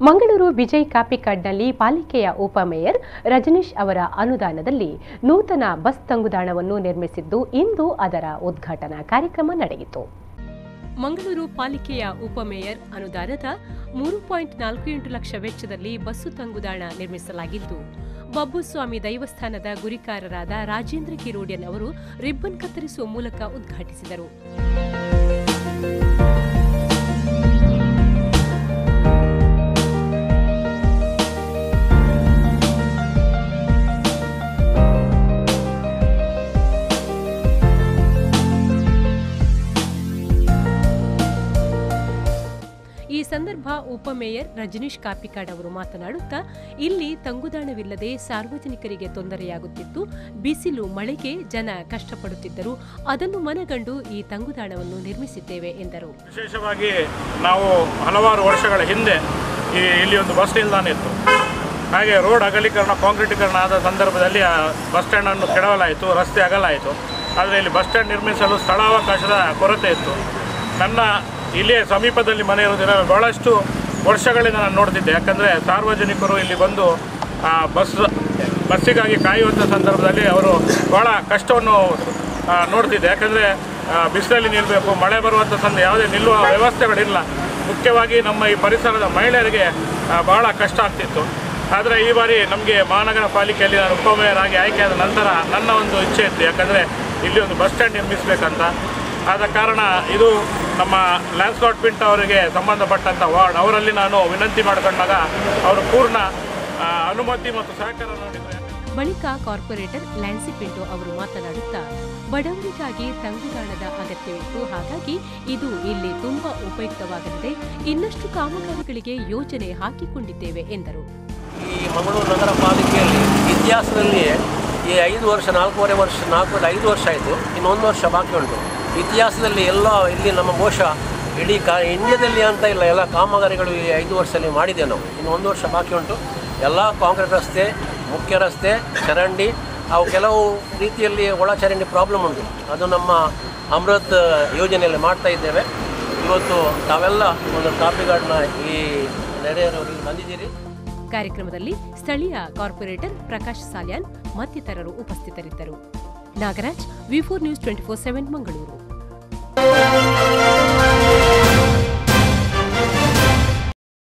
ಮಂಗಳೂರು ವಿಜಯ್ ಕಾಪಿಕಾಡ್ನಲ್ಲಿ ಪಾಲಿಕೆಯ ಉಪಮೇಯರ್ ರಜನೀಶ್ ಅವರ ಅನುದಾನದಲ್ಲಿ ನೂತನ ಬಸ್ ತಂಗುದಾಣವನ್ನು ನಿರ್ಮಿಸಿದ್ದು ಇಂದು ಅದರ ಉದ್ಘಾಟನಾ ಕಾರ್ಯಕ್ರಮ ನಡೆಯಿತು. ಮಂಗಳೂರು ಪಾಲಿಕೆಯ ಉಪಮೇಯರ್ ಅನುದಾನದ 3.48 ಲಕ್ಷ ವೆಚ್ಚದಲ್ಲಿ ಬಸ್ಸು ತಂಗುದಾಣ ನಿರ್ಮಿಸಲಾಗಿದ್ದು, ಬಬ್ಬುಸ್ವಾಮಿ ದೈವಸ್ಥಾನದ ಗುರಿಕಾರರಾದ ರಾಜೇಂದ್ರ ಕಿರೋಡಿಯನ್ ಅವರು ರಿಬ್ಬನ್ ಕತ್ತರಿಸುವ ಮೂಲಕ ಉದ್ಘಾಟಿಸಿದರು. ಈ ಸಂದರ್ಭ ಉಪಮೇಯರ್ ರಜನೀಶ್ ಕಾಪಿಕಾಡ್ ಅವರು ಮಾತನಾಡುತ್ತಾ, ಇಲ್ಲಿ ತಂಗುದಾಣವಿಲ್ಲದೆ ಸಾರ್ವಜನಿಕರಿಗೆ ತೊಂದರೆಯಾಗುತ್ತಿತ್ತು. ಬಿಸಿಲು ಮಳೆಗೆ ಜನ ಕಷ್ಟಪಡುತ್ತಿದ್ದರು. ಅದನ್ನು ಮನಗಂಡು ಈ ತಂಗುದಾಣವನ್ನು ನಿರ್ಮಿಸಿದ್ದೇವೆ ಎಂದರು. ವಿಶೇಷವಾಗಿ ನಾವು ಹಲವಾರು ವರ್ಷಗಳ ಹಿಂದೆ ಇಲ್ಲಿ ಒಂದು ಬಸ್ ನಿಲ್ದಾಣ ಇತ್ತು. ಹಾಗೆ ರೋಡ್ ಅಗಲೀಕರಣ, ಕಾಂಕ್ರೀಟೀಕರಣ ಆದ ಸಂದರ್ಭದಲ್ಲಿ ಆ ಬಸ್ ಸ್ಟ್ಯಾಂಡನ್ನು ಕೆಡವಲಾಯಿತು, ರಸ್ತೆ ಅಗಲಾಯಿತು. ಆದರೆ ಇಲ್ಲಿ ಬಸ್ ಸ್ಟ್ಯಾಂಡ್ ನಿರ್ಮಿಸಲು ಸ್ಥಳಾವಕಾಶದ ಕೊರತೆ ಇತ್ತು. ನನ್ನ ಇಲ್ಲಿಯೇ ಸಮೀಪದಲ್ಲಿ ಮನೆ ಇರುವುದಿಲ್ಲ, ಬಹಳಷ್ಟು ವರ್ಷಗಳಿಂದ ನಾನು ನೋಡ್ತಿದ್ದೆ. ಯಾಕಂದರೆ ಸಾರ್ವಜನಿಕರು ಇಲ್ಲಿ ಬಂದು ಬಸ್ಸಿಗಾಗಿ ಕಾಯುವಂಥ ಸಂದರ್ಭದಲ್ಲಿ ಅವರು ಭಾಳ ಕಷ್ಟವನ್ನು ನೋಡ್ತಿದ್ದೆ. ಯಾಕಂದರೆ ಬಿಸಿಲಲ್ಲಿ ನಿಲ್ಲಬೇಕು, ಮಳೆ ಬರುವಂಥ ಯಾವುದೇ ನಿಲ್ಲುವ ವ್ಯವಸ್ಥೆಗಳಿಲ್ಲ. ಮುಖ್ಯವಾಗಿ ನಮ್ಮ ಈ ಪರಿಸರದ ಮಹಿಳೆಯರಿಗೆ ಭಾಳ ಕಷ್ಟ ಆಗ್ತಿತ್ತು. ಆದರೆ ಈ ಬಾರಿ ನಮಗೆ ಮಹಾನಗರ ಪಾಲಿಕೆಯಲ್ಲಿ ನಾನು ಉಪಮೇಯರ್ ಆಗಿ ಆಯ್ಕೆಯಾದ ನಂತರ ನನ್ನ ಒಂದು ಇಚ್ಛೆ ಇತ್ತು. ಯಾಕಂದರೆ ಇಲ್ಲಿ ಒಂದು ಬಸ್ ಸ್ಟ್ಯಾಂಡ್ ನಿರ್ಮಿಸಬೇಕಂತ. ಆದ ಕಾರಣ ಇದು ನಮ್ಮ ಲ್ಯಾನ್ಸ್ಲಾಟ್ ಪಿಂಟ್ ಅವರಿಗೆ ಸಂಬಂಧಪಟ್ಟಂಥ ವಾರ್ಡ್, ಅವರಲ್ಲಿ ನಾನು ವಿನಂತಿ ಮಾಡಿಕೊಂಡಾಗ ಅವರು ಪೂರ್ಣ ಅನುಮತಿ ಮತ್ತು ಸಹಕಾರ ನೀಡಿದ್ದಾರೆ. ಬಳಿಕ ಕಾರ್ಪೊರೇಟರ್ ಲ್ಯಾನ್ಸಿ ಪಿಂಟೋ ಅವರು ಮಾತನಾಡುತ್ತಾ, ಬಡವರಿಗಾಗಿ ತಂಗುದಾಣದ ಅಗತ್ಯವಿತ್ತು. ಹಾಗಾಗಿ ಇದು ಇಲ್ಲಿ ತುಂಬಾ ಉಪಯುಕ್ತವಾಗಲಿದೆ. ಇನ್ನಷ್ಟು ಕಾಮಗಾರಿಗಳಿಗೆ ಯೋಜನೆ ಹಾಕಿಕೊಂಡಿದ್ದೇವೆ ಎಂದರು. ಈ ಮಂಗಳೂರು ನಗರ ಪಾಲಿಕೆಯಲ್ಲಿ ಇತಿಹಾಸದಲ್ಲಿಯೇ ಈ 5 ವರ್ಷ 4.5 ವರ್ಷ ಆಯಿತು. ಇನ್ನು 1 ವರ್ಷ ಬಾಕಿ ಉಂಟು. ಇತಿಹಾಸದಲ್ಲಿ ಇಲ್ಲಿ ನಮ್ಮ ಬಹುಶಃ ಇಡೀ ಇಂಡಿಯಾದಲ್ಲಿ ಅಂತ ಇಲ್ಲ, ಎಲ್ಲ ಕಾಮಗಾರಿಗಳು ಈ 5 ವರ್ಷದಲ್ಲಿ ಮಾಡಿದ್ದೇವೆ ನಾವು. ಇನ್ನು 1 ವರ್ಷ ಬಾಕಿ ಉಂಟು. ಎಲ್ಲ ಕಾಂಕ್ರೀಟ್ ರಸ್ತೆ, ಮುಖ್ಯ ರಸ್ತೆ, ಚರಂಡಿ, ಅವು ಕೆಲವು ರೀತಿಯಲ್ಲಿ ಒಳಚರಂಡಿ ಪ್ರಾಬ್ಲಮ್ ಉಂಟು. ಅದು ನಮ್ಮ ಅಮೃತ್ ಯೋಜನೆಯಲ್ಲಿ ಮಾಡ್ತಾ ಇದ್ದೇವೆ. ಇವತ್ತು ತಾವೆಲ್ಲ ಒಂದು ಕಾಪಿಗಾಡ್ನ ಈ ನೆರೆಯವರಿಗೆ ಬಂದಿದ್ದೀರಿ. ಕಾರ್ಯಕ್ರಮದಲ್ಲಿ ಸ್ಥಳೀಯ ಕಾರ್ಪೊರೇಟರ್ ಪ್ರಕಾಶ್ ಸಾಲ್ಯಾನ್ ಮತ್ತಿತರರು ಉಪಸ್ಥಿತರಿದ್ದರು. ನಾಗರಾಜ್, ವಿ4 ನ್ಯೂಸ್ 24/7 ಮಂಗಳೂರು.